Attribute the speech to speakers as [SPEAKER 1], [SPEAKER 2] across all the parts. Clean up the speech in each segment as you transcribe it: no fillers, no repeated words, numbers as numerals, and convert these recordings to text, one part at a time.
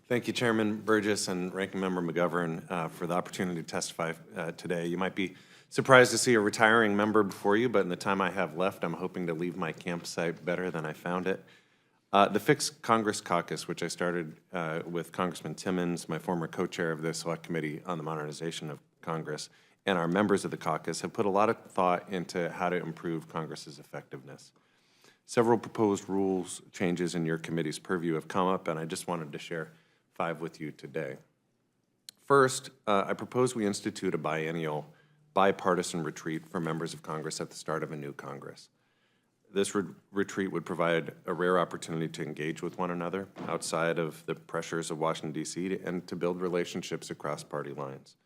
[SPEAKER 1] Thank you, Chairman Burgess and Ranking Member McGovern, for the opportunity to testify today. You might be surprised to see a retiring member before you, but in the time I have left, I'm hoping to leave my campsite better than I found it. The Fixed Congress Caucus, which I started with Congressman Timmons, my former co-chair of the Select Committee on the Modernization of Congress, and our members of the caucus have put a lot of thought into how to improve Congress's effectiveness. Several proposed rules changes in your committee's purview have come up, and I just wanted to share 5 with you today. First, I propose we institute a biennial bipartisan retreat for members of Congress at the start of a new Congress. This retreat would provide a rare opportunity to engage with one another outside of the pressures of Washington, D.C., and to build relationships across party lines.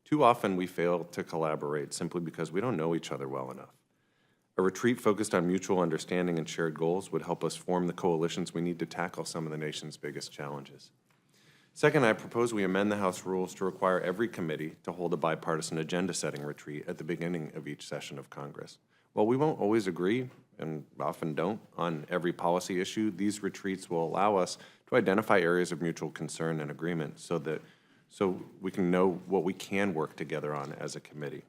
[SPEAKER 1] Too often we fail to collaborate simply because we don't know each other well enough. A retreat focused on mutual understanding and shared goals would help us form the coalitions we need to tackle some of the nation's biggest challenges. Second, I propose we amend the House rules to require every committee to hold a bipartisan agenda-setting retreat at the beginning of each session of Congress. While we won't always agree, and often don't, on every policy issue, these retreats will allow us to identify areas of mutual concern and agreement so we can know what we can work together on as a committee.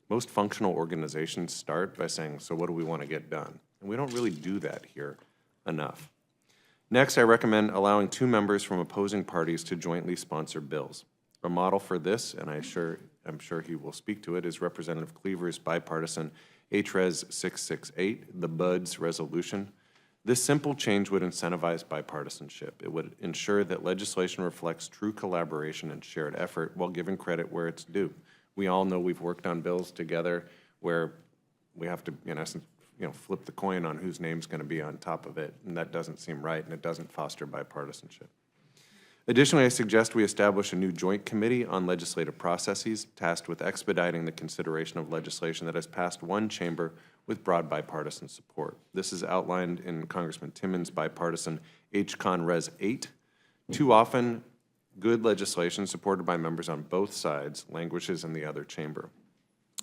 [SPEAKER 1] Most functional organizations start by saying, so what do we want to get done? And we don't really do that here enough. Next, I recommend allowing 2 members from opposing parties to jointly sponsor bills. A model for this, and I'm sure he will speak to it, is Representative Cleaver's bipartisan HRES 668, the BUDS resolution. This simple change would incentivize bipartisanship. It would ensure that legislation reflects true collaboration and shared effort while giving credit where it's due. We all know we've worked on bills together where we have to, in essence, flip the coin on whose name's going to be on top of it, and that doesn't seem right, and it doesn't foster bipartisanship. Additionally, I suggest we establish a new joint committee on legislative processes tasked with expediting the consideration of legislation that has passed one chamber with broad bipartisan support. This is outlined in Congressman Timmons' bipartisan HCon Res 8. Too often, good legislation supported by members on both sides languishes in the other chamber.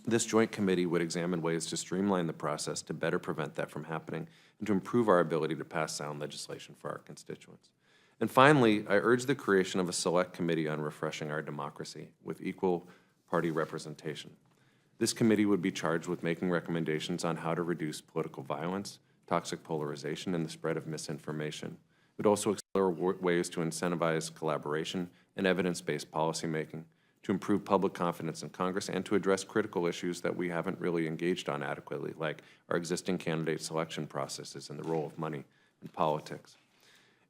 [SPEAKER 1] This joint committee would examine ways to streamline the process to better prevent that from happening and to improve our ability to pass sound legislation for our constituents. And finally, I urge the creation of a select committee on refreshing our democracy with equal party representation. This committee would be charged with making recommendations on how to reduce political violence, toxic polarization, and the spread of misinformation. It would also explore ways to incentivize collaboration and evidence-based policymaking, to improve public confidence in Congress, and to address critical issues that we haven't really engaged on adequately, like our existing candidate selection processes and the role of money in politics.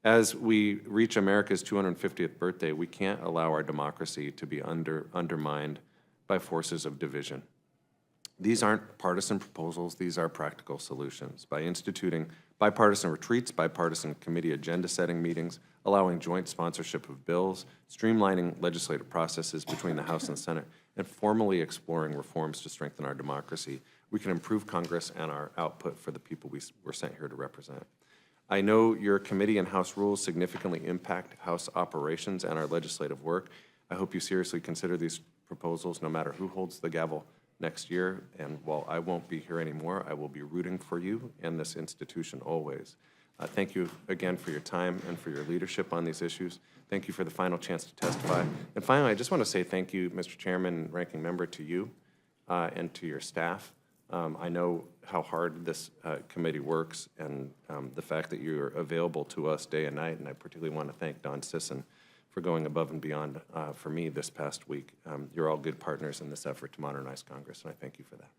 [SPEAKER 1] As we reach America's 250th birthday, we can't allow our democracy to be undermined by forces of division. These aren't partisan proposals, these are practical solutions. By instituting bipartisan retreats, bipartisan committee agenda-setting meetings, allowing joint sponsorship of bills, streamlining legislative processes between the House and the Senate, and formally exploring reforms to strengthen our democracy, we can improve Congress and our output for the people we were sent here to represent. I know your committee and House rules significantly impact House operations and our legislative work. I hope you seriously consider these proposals no matter who holds the gavel next year, and while I won't be here anymore, I will be rooting for you and this institution always. Thank you again for your time and for your leadership on these issues. Thank you for the final chance to testify. And finally, I just want to say thank you, Mr. Chairman and Ranking Member, to you and to your staff. I know how hard this committee works, and the fact that you're available to us day and night, and I particularly want to thank Don Sisson for going above and beyond for me this past week. You're all good partners in this effort to modernize Congress, and I thank you for that.